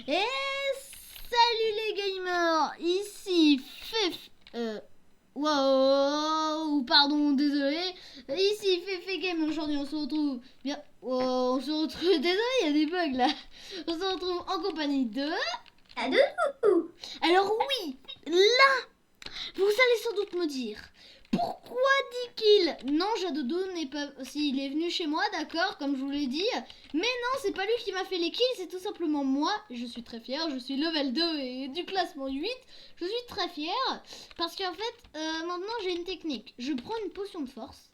Et salut les gamers, ici Fef... Wow, pardon, désolé. Ici Fefe Game, aujourd'hui on se retrouve... Bien... on se retrouve... Désolé, il y a des bugs là. On se retrouve en compagnie de... Jadodou. Alors oui, là, vous allez sans doute me dire... Pourquoi 10 kills? Non, Jadodo n'est pas... Si, il est venu chez moi, d'accord, comme je vous l'ai dit. Mais non, c'est pas lui qui m'a fait les kills, c'est tout simplement moi. Je suis très fière, je suis level 2 et du classement 8. Je suis très fière parce qu'en fait, maintenant j'ai une technique. Je prends une potion de force.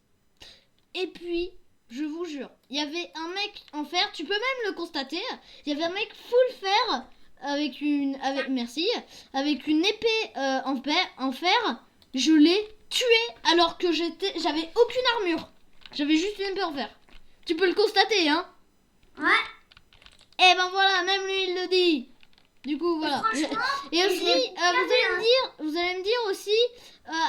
Et puis, je vous jure, il y avait un mec en fer, tu peux même le constater. Il y avait un mec full fer avec une... merci. Avec une épée en fer. Je l'ai tué alors que j'avais aucune armure. J'avais juste une épée en fer. Tu peux le constater, hein? Ouais. Eh ben voilà, même lui il le dit. Du coup voilà. Et aussi, vous allez me dire aussi,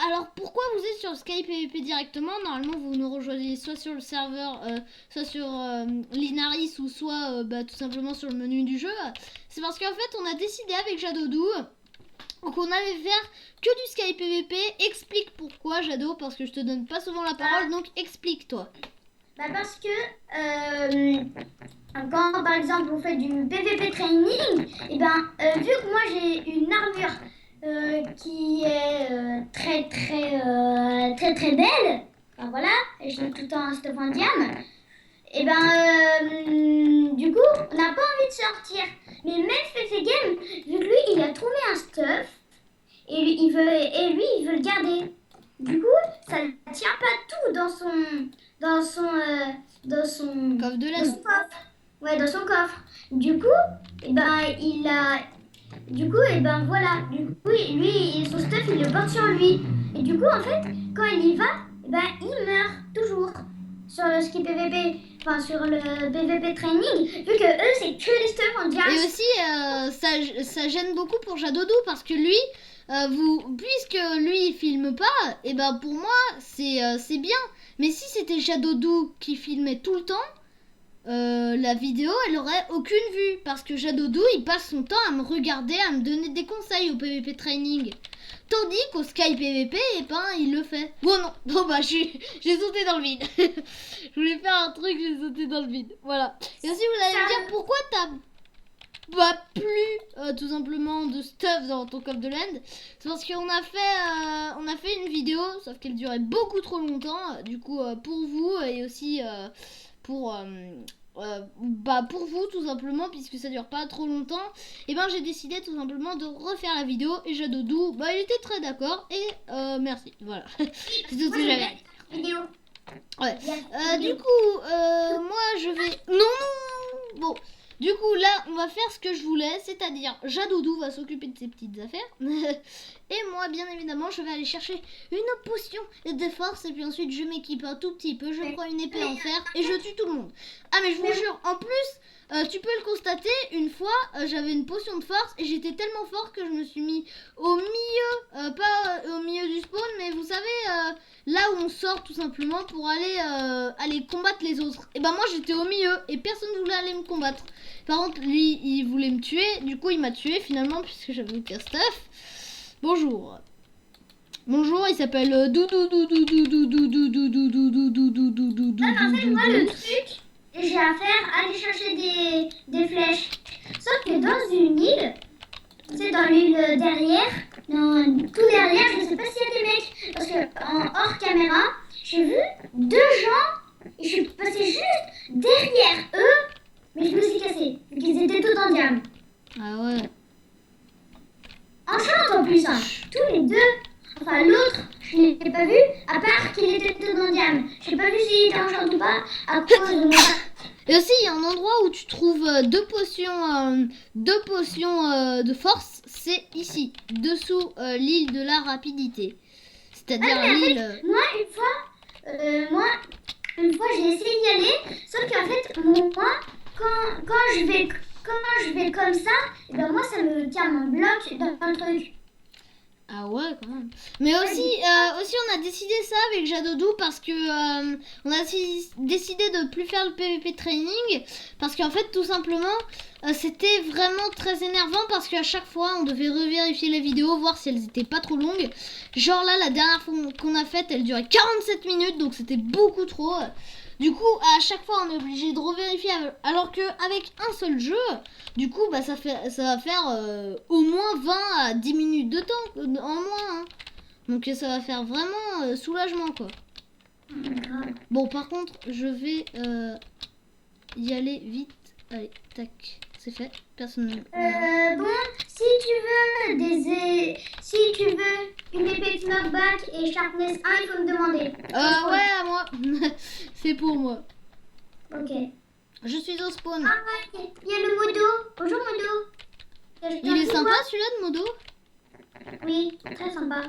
alors pourquoi vous êtes sur Skype PVP directement? Normalement vous nous rejoignez soit sur le serveur, soit sur l'Inaris ou soit tout simplement sur le menu du jeu. C'est parce qu'en fait on a décidé avec Jadodou qu'on allait faire que du Skype PVP. Explique pourquoi, Jado, parce que je te donne pas souvent la parole, donc explique-toi. Parce que quand par exemple on fait du PVP training, et vu que moi j'ai une armure qui est très belle, enfin voilà, et je l'ai tout le temps un stuff en diam, du coup on n'a pas envie de sortir. Mais même Fefe Game, vu que lui il a trouvé un stuff, et lui il veut le garder. Du coup, ça ne tient pas tout dans son Coffre de dans laine. son coffre. Ouais, dans son coffre. Du coup, il a voilà. Du coup, lui son stuff, il le porte sur lui. Et du coup, en fait, quand il y va, il meurt toujours sur le ski PVP, enfin sur le PVP training, vu que eux c'est que les stuff en diamant. Et aussi, ça gêne beaucoup pour Jadodou parce que lui, puisque lui il filme pas, et pour moi c'est bien. Mais si c'était Jadodou qui filmait tout le temps, la vidéo elle aurait aucune vue parce que Jadodou il passe son temps à me regarder, à me donner des conseils au PVP training. Tandis qu'au Sky PVP, il le fait. Oh non, j'ai sauté dans le vide. Je voulais faire un truc, j'ai sauté dans le vide. Voilà. Et aussi vous allez me dire pourquoi t'as plus tout simplement de stuff dans ton coffre de land. C'est parce qu'on a fait une vidéo, sauf qu'elle durait beaucoup trop longtemps. Du coup pour vous et aussi pour vous tout simplement, puisque ça dure pas trop longtemps, et j'ai décidé tout simplement de refaire la vidéo. Et Jadodou il était très d'accord et merci, voilà. C'est tout ce que j'avais. Vidéo. Ouais. Du coup moi je vais non bon. Du coup, là, on va faire ce que je voulais, c'est-à-dire Jadodou va s'occuper de ses petites affaires. Et moi, bien évidemment, je vais aller chercher une potion de force. Et puis ensuite, je m'équipe un tout petit peu. Je prends une épée en fer et je tue tout le monde. Ah, mais je vous jure, en plus, tu peux le constater, une fois, j'avais une potion de force. Et j'étais tellement fort que je me suis mis au milieu, pas au milieu du spawn, mais vous savez, là où on sort tout simplement pour aller combattre les autres. Et moi, j'étais au milieu et personne ne voulait aller me combattre. Par contre, lui, il voulait me tuer. Du coup, il m'a tué finalement puisque j'avais aucun stuff. Bonjour. Bonjour, il s'appelle Doudou. Moi, le truc, j'ai à faire aller chercher des flèches. Sauf que dans une île, c'est dans l'île derrière, tout derrière, je ne sais pas s'il y a des mecs. Parce que en hors caméra, j'ai vu 2 gens et je suis passée juste derrière eux. Mais je me suis cassée, vu qu'ils étaient tous en diamant. Ah ouais. Enchante en plus, hein. Tous les deux. Enfin, l'autre, je ne l'ai pas vu, à part qu'il était tout en diamant. Je n'ai pas vu s'il était enchante ou pas, à cause de moi. Et aussi, il y a un endroit où tu trouves deux potions de force, c'est ici, dessous l'île de la rapidité. C'est-à-dire l'île... Moi, une fois, j'ai essayé d'y aller, sauf qu'en fait, moi, quand je vais comme ça, moi, ça me tient mon bloc dans le truc. Ah ouais, quand même. Mais aussi on a décidé ça avec Jadodou parce que on a décidé de plus faire le PVP training parce qu'en fait tout simplement c'était vraiment très énervant parce qu'à chaque fois on devait revérifier les vidéos, voir si elles étaient pas trop longues. Genre là la dernière fois qu'on a faite elle durait 47 minutes donc c'était beaucoup trop. Du coup à chaque fois on est obligé de revérifier alors qu'avec un seul jeu du coup bah ça va faire au moins 20 à 10 minutes de temps en moins hein. Donc ça va faire vraiment soulagement quoi. Bon par contre je vais y aller vite. Allez tac c'est fait. Personne ne... Bon, si tu veux une épée de knockback et sharpness 1, il faut me demander. Ouais à moi. C'est pour moi. Ok. Je suis au spawn. Ah ouais, il y a le Modo. Bonjour Modo. Il est sympa celui-là de Modo. Oui, très sympa.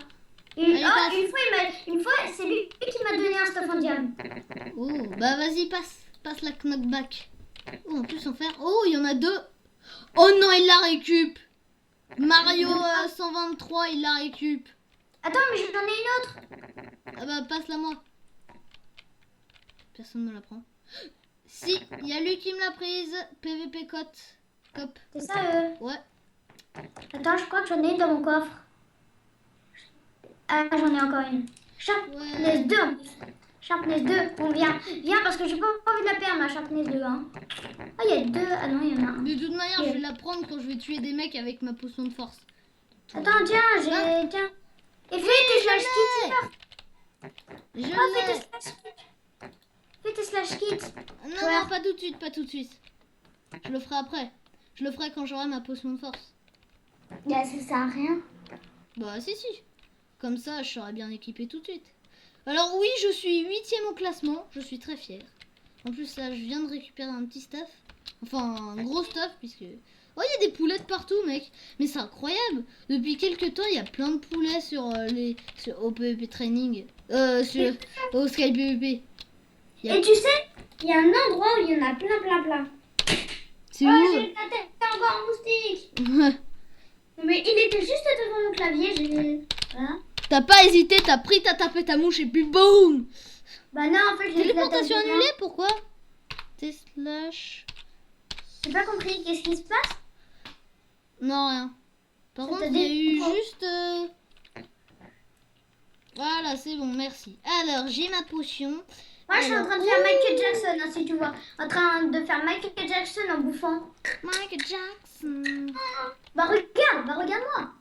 Allez, Une fois, c'est lui qui m'a donné un stuff en diable. Oh, bah vas-y, passe la knockback. Oh, en plus, en faire. Oh, il y en a deux. Oh non, il la récup. Mario 123, il la récup. Attends, mais j'en ai une autre. Ah bah, passe-la moi. Personne ne la prend. Si, il y a lui qui me l'a prise. PVP Cop. C'est ça, Ouais. Attends, je crois que j'en ai une dans mon coffre. Ah, j'en ai encore une. Sharpness 2 en plus. Sharpness 2, bon viens parce que j'ai pas envie de la perdre ma Sharpness 2 hein. Ah il y a deux, ah non il y en a un. De toute manière je vais la prendre quand je vais tuer des mecs avec ma potion de force. Attends tiens, tiens. Et fais tes slash kits. Fais tes slash kits. Non, pas tout de suite. Je le ferai après. Je le ferai quand j'aurai ma potion de force. Ça sert à rien. Bah si. Comme ça je serai bien équipé tout de suite. Alors oui, je suis 8ème au classement, je suis très fière. En plus là, je viens de récupérer un petit stuff. Enfin, un gros stuff, puisque... Oh, il y a des poulettes partout, mec. Mais c'est incroyable. Depuis quelques temps, il y a plein de poulets au PvP Training. Au Sky PvP. Et tu sais, il y a un endroit où il y en a plein. C'est où? J'ai la tête encore en moustique. Mais il était juste devant mon clavier, Voilà. T'as pas hésité, t'as pris, t'as tapé ta mouche et puis boum. Bah non, en fait, j'ai téléportation annulée, pourquoi? T/. J'ai pas compris, qu'est-ce qui se passe? Non, rien. Par contre, il y a eu juste... Voilà, c'est bon, merci. Alors, j'ai ma potion. Moi, je suis en train de faire Michael Jackson, hein, si tu vois. En train de faire Michael Jackson en bouffant. Michael Jackson. Bah regarde-moi.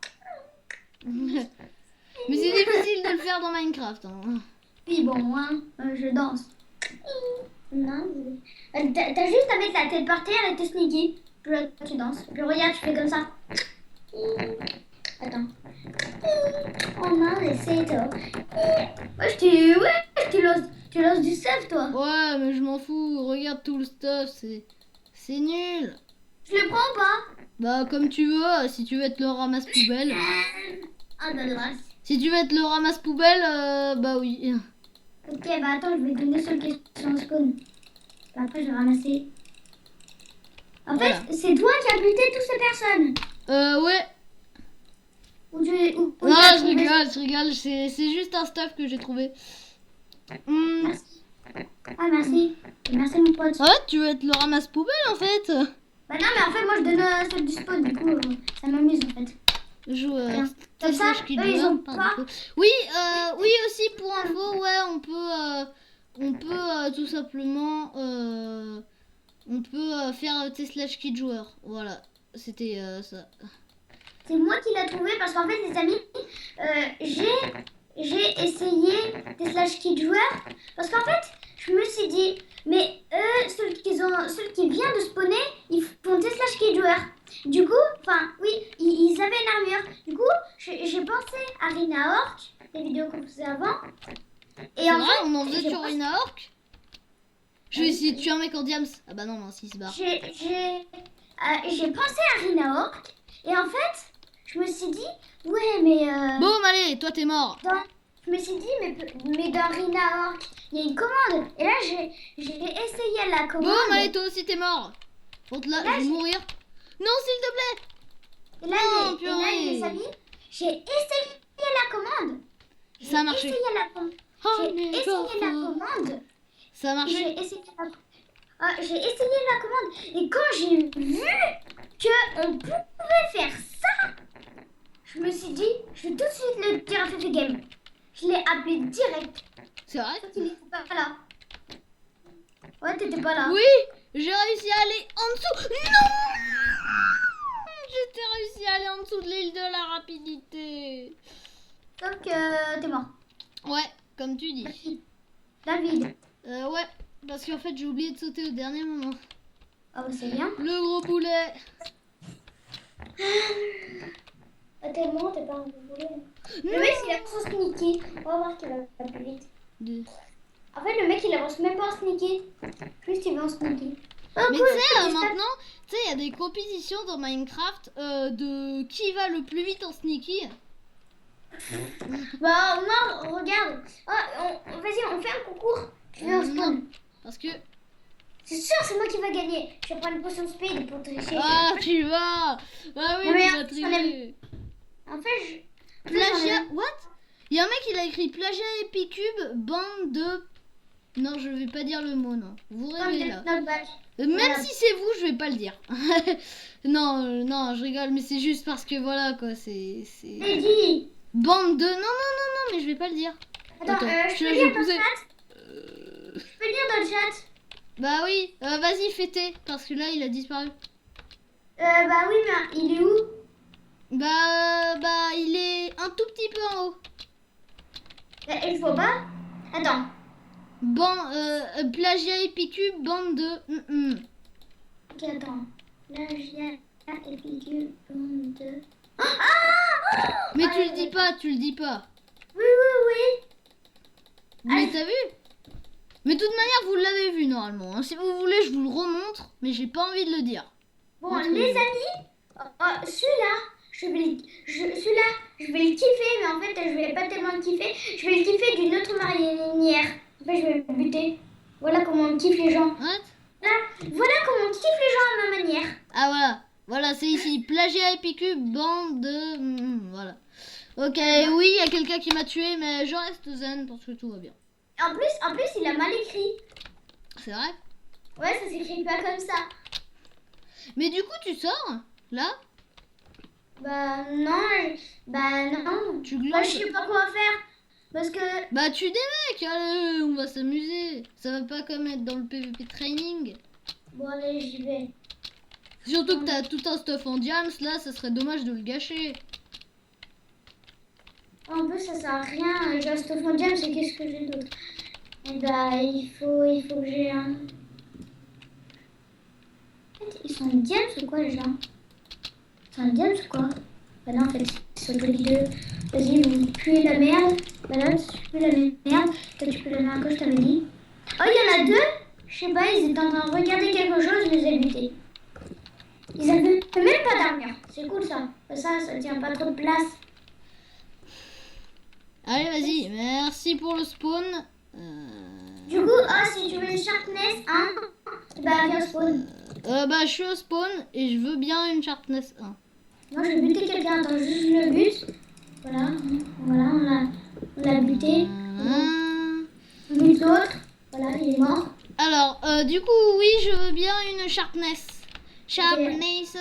Mais c'est difficile de le faire dans Minecraft. Hein. Oui, bon, hein, je danse. Non, t'as juste à mettre la tête par terre et te sneaky. Puis là, tu danses. Puis regarde, tu fais comme ça. Attends. Oh non, mais c'est toi. Tu lances du stuff, toi. Ouais, mais je m'en fous. Regarde tout le stuff, c'est nul. Je le prends pas. Bah, comme tu veux. Si tu veux être le ramasse-poubelle. Ah, bah, grâce. Si tu veux être le ramasse-poubelle, bah oui. Ok, bah attends, je vais donner ceux qui sont au spawn. Après, je vais ramasser. En fait, c'est toi qui as buté toutes ces personnes. Ouais. Non, je rigole. C'est juste un stuff que j'ai trouvé. Merci. Ah, merci. Merci, mon pote. Ouais, tu veux être le ramasse-poubelle, en fait. Bah non, mais en fait, moi, je donne celle du spawn. Du coup, ça m'amuse, en fait. Comme ça, ils ont pas. Oui, aussi pour info, ouais, on peut tout simplement, on peut faire Tesla Kid joueur. Voilà, c'était ça. C'est moi qui l'ai trouvé parce qu'en fait, les amis, j'ai essayé Tesla Kid joueur parce qu'en fait, je me suis dit, mais ceux qui viennent de spawner, ils font Tesla Kid joueur. Du coup, enfin, oui, ils avaient une armure. Du coup, j'ai pensé à Rina Orc, les vidéos qu'on faisait avant. Et en vrai, on en faisait sur Rina Orc. Je vais essayer de tuer un mec en diams. Ah bah non, il se barre. J'ai pensé à Rina Orc. Et en fait, je me suis dit, ouais, mais... Boum, allez, toi t'es mort. Je me suis dit, mais dans Rina Orc, il y a une commande. Et là, j'ai essayé la commande. Boum, allez, toi aussi t'es mort. Là, je vais mourir. Non, s'il te plaît. Et là, les amis, j'ai essayé commande. Ça a marché. J'ai essayé la commande. Ça a marché. J'ai essayé la commande. Et quand j'ai vu qu'on pouvait faire ça, je me suis dit, je vais tout de suite le dire à Fefe Game. Je l'ai appelé direct. C'est vrai? Sauf qu'il n'était pas là. Ouais, t'étais pas là. Oui, j'ai réussi à aller en dessous. Non! J'ai réussi à aller en dessous de l'île de la rapidité. Sauf que t'es mort. Ouais, comme tu dis. David. Ouais, parce qu'en fait j'ai oublié de sauter au dernier moment. Ah bah c'est bien. Le gros boulet. T'es mort, t'es pas un gros boulet. Le mec il avance en sneaky. On va voir qu'il va pas plus vite. En fait le mec il avance même pas en sneaky. Juste il va en sneaky. Oh, Mais cool, tu sais, c'est maintenant, tu sais, il y a des compétitions dans Minecraft de qui va le plus vite en sneaky. Bah non, regarde. Vas-y, on fait un concours. Je vais en spawn. Parce que... C'est sûr, c'est moi qui va gagner. Je vais prendre une potion speed pour tricher. Ah, tu vas. Ah oui, Non, mais tu vas tricher. En fait, Plagiat... What? Il y a un mec, il a écrit plagiat Epicube, bande de... Non, je vais pas dire le mot, non. Vous rêvez là. Même si c'est vous, je vais pas le dire. non, je rigole, mais c'est juste parce que voilà quoi, c'est... J'ai dit. Bande de... Non, mais je vais pas le dire. Attends, je peux lire dans le chat. Je peux lire dans le chat. Bah oui, vas-y fêtez, parce que là il a disparu. Bah oui, mais il est où? Bah il est un tout petit peu en haut. Il faut pas. Attends. Plagiat Epicube, bande de... Ok, attends. Plagiat Epicube, bande de... Mais tu le dis pas, Oui. Mais t'as vu? Mais de toute manière, vous l'avez vu normalement. Hein. Si vous voulez, je vous le remontre, mais j'ai pas envie de le dire. Bon, les amis, celui-là, je vais le kiffer, mais en fait, je vais pas tellement le kiffer. Je vais le kiffer d'une autre manière. En fait, je vais le buter. Voilà comment on kiffe les gens. What? Voilà comment on kiffe les gens à ma manière. Ah voilà, c'est ici. Plagiat Epicube, bande de... voilà. Ok, oui, il y a quelqu'un qui m'a tué, mais je reste zen parce que tout va bien. En plus, il a mal écrit. C'est vrai? Ouais, ça s'écrit pas comme ça. Mais du coup, tu sors, là? Bah non. Tu Moi, glandes? je sais pas quoi faire. Parce que... Bah tu des mecs, allez, on va s'amuser. Ça va pas comme être dans le PVP training. Bon, allez, j'y vais. Surtout que t'as tout un stuff en diams, là, ça serait dommage de le gâcher. En plus, ça sert à rien. J'ai un stuff en diam, c'est qu'est-ce que j'ai d'autre? Et bah, il faut que j'ai un... En fait, ils sont en diams ou quoi, les gens? C'est un diams ou quoi? Bah non, en fait, ils sont tous les deux. Vas-y, vous puez la merde. Bah là, tu pues la merde. Toi, tu pues la merde, que je t'avais dit. Oh, il y en a deux. Je sais pas, ils étaient en train de regarder quelque chose, je les ai butés. Ils avaient même pas d'armure. C'est cool, ça. Ça tient pas trop de place. Allez, vas-y, merci pour le spawn. Du coup, si tu veux une sharpness 1, bah viens spawn. Bah je suis au spawn et je veux bien une sharpness 1. Moi je vais buter quelqu'un, attends, juste je le bute. Voilà, on l'a buté. On bute l'autre. Voilà, il est mort. Alors, du coup, oui, je veux bien une sharpness. Sharpness.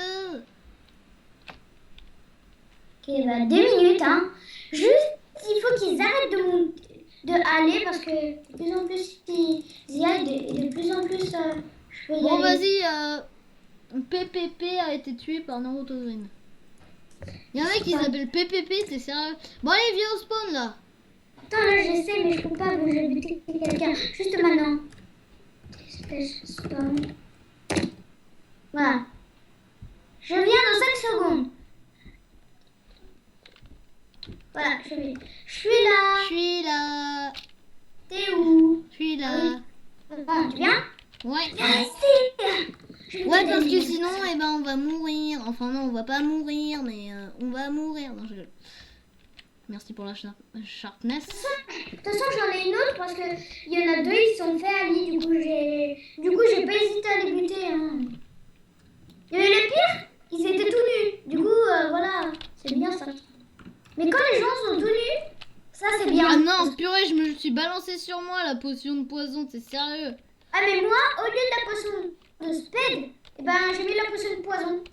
Ok, bah 2 minutes, hein. Juste, il faut qu'ils arrêtent de aller parce que de plus en plus ils y aillent et de plus en plus je peux y Bon, aller. vas-y, PPP a été tué par Naruto Green. Il y en a qui s'appellent PPP, t'es sérieux? Bon, allez, viens au spawn là. Attends, là j'essaie, mais je peux pas, je vais buter quelqu'un. Juste maintenant. Spawn. Voilà. Je viens dans 5 secondes. Voilà, je suis là. Je suis là. T'es où? Je suis là. Bon, tu viens? Ouais. Restez. Ouais, parce que sinon, eh ben, on va mourir. Enfin, non, on va pas mourir, mais on va mourir. Non, je rigole. Merci pour la sharpness. De toute façon, j'en ai une autre parce que il y en a deux, ils sont faits à lit. Du coup, j'ai pas hésité à les buter. Hein. Et le pire, ils étaient tout nus. Du coup, voilà, c'est bien ça. Mais quand les gens sont tout nus, balancé sur moi la potion de poison, t'es sérieux? Ah, mais moi, au lieu de la potion de speed, eh ben, j'ai mis la potion de poison.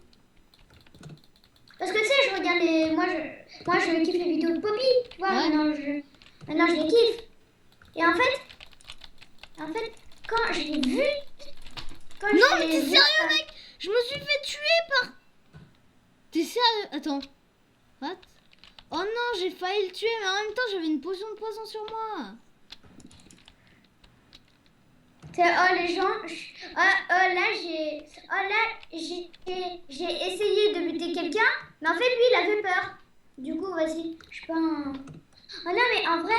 Parce que tu sais, je regarde les. Moi, je kiffe les vidéos de Poppy, tu vois. Ouais. Maintenant, je les kiffe. Et en fait, quand je l'ai vu. Non, mais t'es sérieux, mec? Je me suis fait tuer par. T'es sérieux? Attends. What? Oh non, j'ai failli le tuer, mais en même temps, j'avais une potion de poison sur moi. Oh, les gens. J'ai essayé de buter quelqu'un, mais en fait, lui, il avait peur. Du coup, vas-y. Je suis pas un. Oh non, mais en vrai,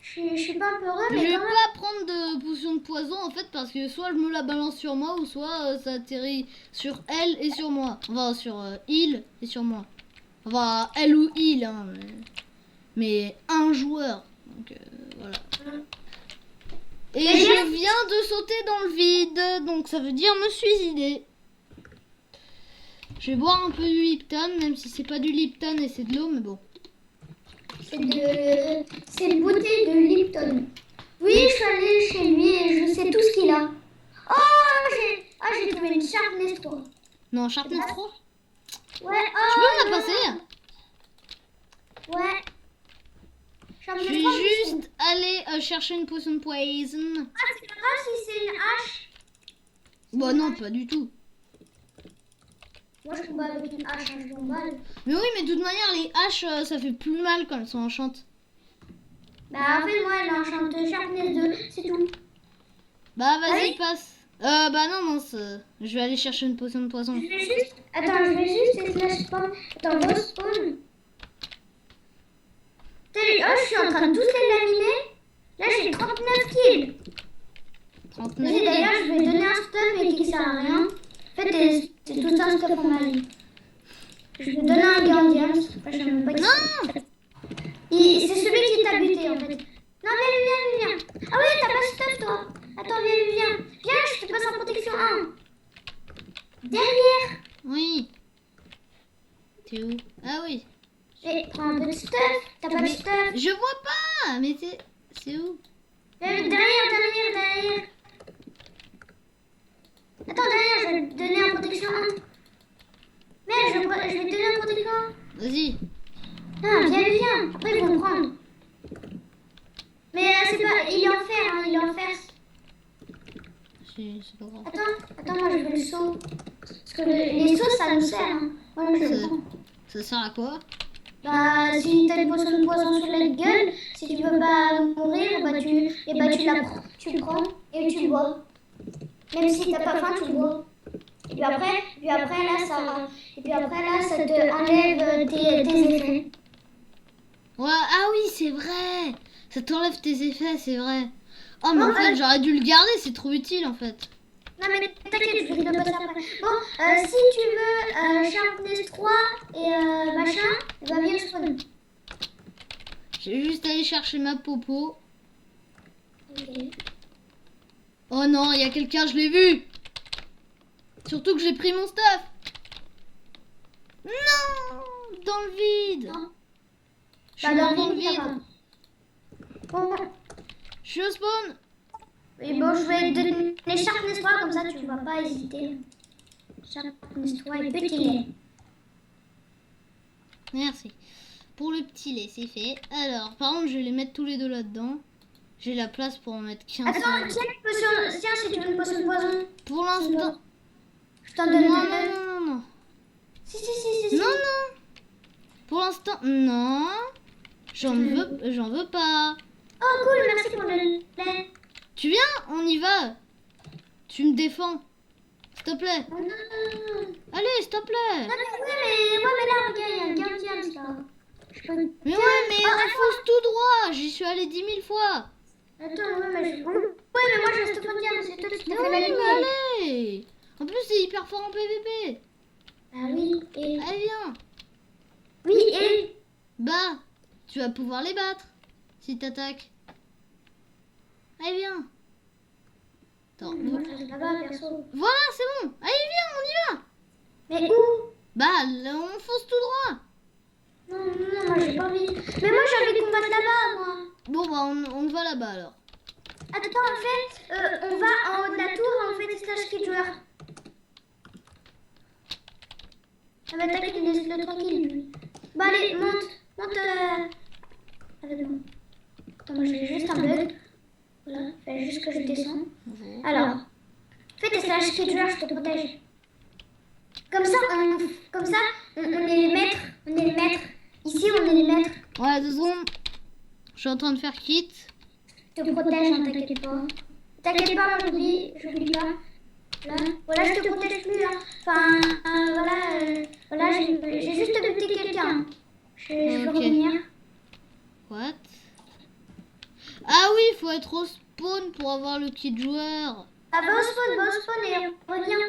je suis pas un peu heureux, Je mais vais quand même. pas prendre de potion de poison en fait parce que soit je me la balance sur moi ou soit ça atterrit sur elle et sur moi. Enfin sur il et sur moi. Enfin elle ou il hein, mais un joueur. Donc voilà. Et je viens de sauter dans le vide donc ça veut dire me suicider. Je vais boire un peu du Lipton même si c'est pas du Lipton et c'est de l'eau mais bon. C'est une bouteille de Lipton. Oui, je suis allée chez lui et je sais tout ce qu'il a. Oh, j'ai trouvé une Sharpness 3. Non, Sharpness 3. Ouais, Tu peux me la passer? Ouais. Je Sharpness vais 3, juste aller chercher une potion de poison. Ah, c'est pas grave si c'est une hache. Bah non, pas du tout. Moi, je combat avec une hache, je m'emballe. Mais oui, mais de toute manière, les haches, ça fait plus mal quand elles sont enchantes. Bah, en fait, moi, elle enchante Sharpness 2, c'est tout. Bah vas-y, Allez. passe. Bah non, mince. Je vais aller chercher une potion de poison. Je vais juste. Attends, je vais juste slash spawn. Attends, respawn. Je suis en train de tous les laminer. Là, j'ai 39 kills. 39 Et d'ailleurs, je vais donner un stuff mais qui sert à rien. En fait, c'est tout un stuff en magie. Je vais donner un Guardian. Enfin, je sais même pas qui Non. c'est celui qui t'a buté en fait. Non, viens. Ah oui, t'as pas de stuff toi. Attends, viens. Viens, je te passe en protection 1. Derrière. Oui. T'es où? Ah oui. Prends un peu de stuff. T'as pas de stuff. Je vois pas. Mais c'est où? Derrière. Attends, derrière, je vais te donner en protection 1. Merde, je vais te donner en protection 1. Vas-y. Non, viens. Après, ils vont me prendre. Mais c'est pas. Il est en fer, hein, il est en fer. C'est pas grave. Attends, moi je veux le saut. Parce que les sauts, ça nous sert. Hein. Moi, je le prends. Ça sert à quoi? Bah, si t'as une potion de poison sur la gueule, si tu veux pas mourir, bah tu la prends. Tu le prends et tu le bois. Même si t'as pas faim, tu le bois. Et puis après là, ça te enlève tes effets. Ouais, ah oui, c'est vrai. Ça t'enlève tes effets, c'est vrai. Oh, mais Bon, en fait, j'aurais dû le garder, c'est trop utile en fait. Non mais t'inquiète, je vais te le passer après. Bon, si tu veux Sharpness 3 et machin, va bien spawn. Je vais juste aller chercher ma popo. Ok. Oh non, il y a quelqu'un, je l'ai vu. Surtout que j'ai pris mon stuff. Non, dans le vide. Non. Je suis Bah, dans le ça vide. va. Bon, Je suis au spawn. et bon, je vais te donner Sharpness 3 comme ça tu vas pas hésiter. Sharpness 3 et petit lait. Merci. Pour le petit lait, c'est fait. Alors, par contre, je vais les mettre tous les deux là-dedans. J'ai la place pour en mettre 15. Attends, tiens, si tu veux une potion de poison. Pour l'instant. Je t'en donne Non, une. non. Si. Non. Pour l'instant, non. J'en veux pas. Oh cool, merci pour le lait. Tu viens? On y va. Tu me défends. S'il te plaît. Non. Allez, s'il te plaît. Non mais là, regarde, il y a un Guardian là. Mais ouais, mais on fonce tout droit. J'y suis allé 10 000 fois. Attends, ouais, mais moi je reste Guardian, c'est toi qui t'as fait la Mais lumière. allez. En plus, c'est hyper fort en PVP. Ah oui, et... Allez, viens. Oui, et... Bah, tu vas pouvoir les battre si t'attaques. Allez, viens. Attends. Moi, je reste là-bas, perso. Voilà, c'est bon. Allez, viens, on y va. Mais où? Bah, là, on fonce tout droit. Non, moi j'ai pas envie. Mais moi j'ai envie de combattre là-bas, moi. Bon, bah, on va là-bas, alors. Attends, en fait, on va en haut de la tour, on fait des slash kid joueurs. Ah bah t'inquiète, laisse-le tranquille, lui. Bah allez, monte avec moi. Attends, moi j'ai juste un bug. Voilà, fais juste que je descends. Alors, fais tes slash kid joueurs, je te protège. Comme ça, on est les maîtres. Ici, on est les maîtres. Ouais, 2 secondes. Je suis en train de faire kit. Je te protège, hein, t'inquiète pas. T'inquiète pas, moi j'oublie pas. Là. Voilà, je te protège plus. Hein. Enfin, voilà, j'ai juste buté quelqu'un. Je peux revenir. What? Ah oui, il faut être au spawn pour avoir le kit joueur. Ah, va au spawn et reviens.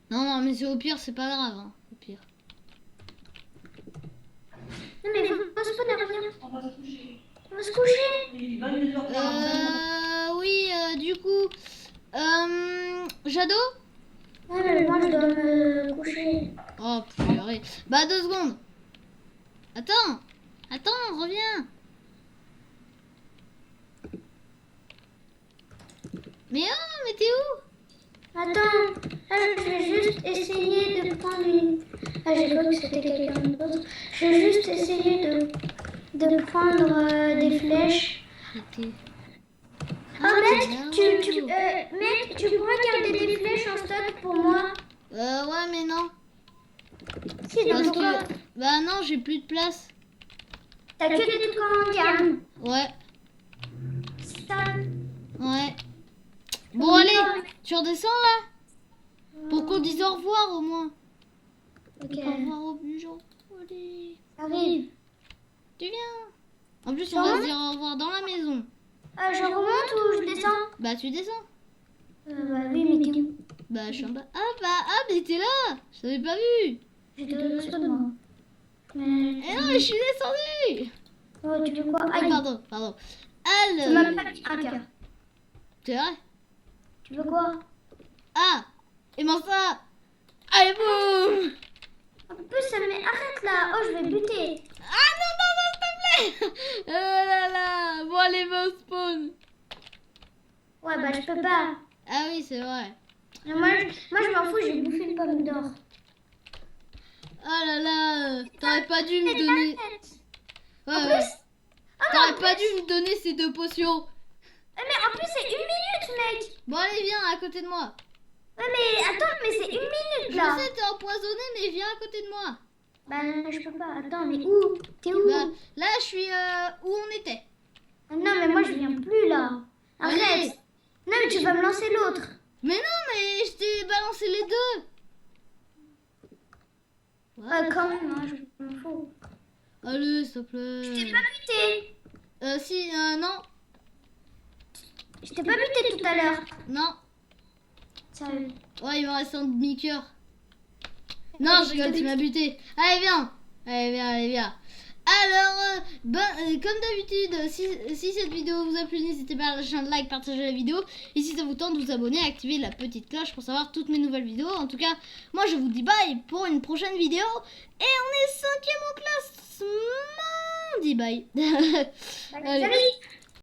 Non, mais c'est au pire, c'est pas grave. Hein, au pire. Non, mais va au spawn et reviens. On va se coucher. Oui, du coup. Jado? Ouais, mais moi je dois me coucher. Oh, purée. Bah, 2 secondes. Attends, reviens. Mais t'es où? Attends, je vais juste essayer de prendre une... Ah, j'ai cru que c'était quelqu'un d'autre. Je vais juste essayer de prendre des flèches. Ah, mec, tu pourrais garder des flèches en stock pour moi? Ouais, mais non. Si, Parce pourquoi? que... Bah non, j'ai plus de place. T'as que des trucs en gamme. Ouais, Ça... ouais. Bon, allez, tu redescends là? Pour qu'on dise au revoir au moins. Ok, Au revoir aux gens. Allez, ça arrive. tu viens. En plus, on va se dire au revoir dans la maison. Je remonte ou je descends? Bah, tu descends. Bah oui, mais t'es où? Bah, je suis en bas. Ah, mais t'es là. Je t'avais pas vu. J'étais au dessus de moi. Mais... Eh non, mais je suis descendue. Oh, tu veux quoi? Ah, Aïe. pardon. Tu Alors. m'as pas mis un cœur. C'est vrai? Tu veux quoi? Ah, et ben ça. Allez, boum. En plus, ça me met... Arrête là. Oh, je vais buter. Ah non, s'il te plaît. Oh là là. Bon, allez, va au spawn. Ouais, bah je peux pas. Ah oui, c'est vrai. Mais moi, je m'en fous, j'ai bouffé une pomme d'or. Oh là là. T'aurais pas dû me donner... En Ouais, plus... ouais. Oh non, T'aurais pas dû me donner ces 2 potions. mais en plus, c'est 1 minute, mec. Bon, allez, viens à côté de moi. Ouais, mais attends, mais c'est 1 minute là. Je sais, t'es empoisonné, mais viens à côté de moi. Bah, je peux pas. Attends, mais où? T'es où? Bah, là, je suis où on était. Non, mais moi, je viens plus là. Arrête. Allez. Non, mais tu vas me lancer l'autre. Mais non, mais je t'ai balancé les 2. Ouais, quand même, hein, je m'en fous. Allez, s'il te plaît. Je t'ai pas buté. Si, non. Je t'ai pas buté tout à l'heure. Non. Sérieux. Ouais, il me reste un demi-cœur. Non, je rigole, tu m'as buté. Allez, viens. Allez, viens. Alors, comme d'habitude, si cette vidéo vous a plu, n'hésitez pas à lâcher un like, partager la vidéo. Et si ça vous tente, vous abonner, activer la petite cloche pour savoir toutes mes nouvelles vidéos. En tout cas, moi je vous dis bye pour une prochaine vidéo. Et on est 5e au classement. Dis bye. Salut.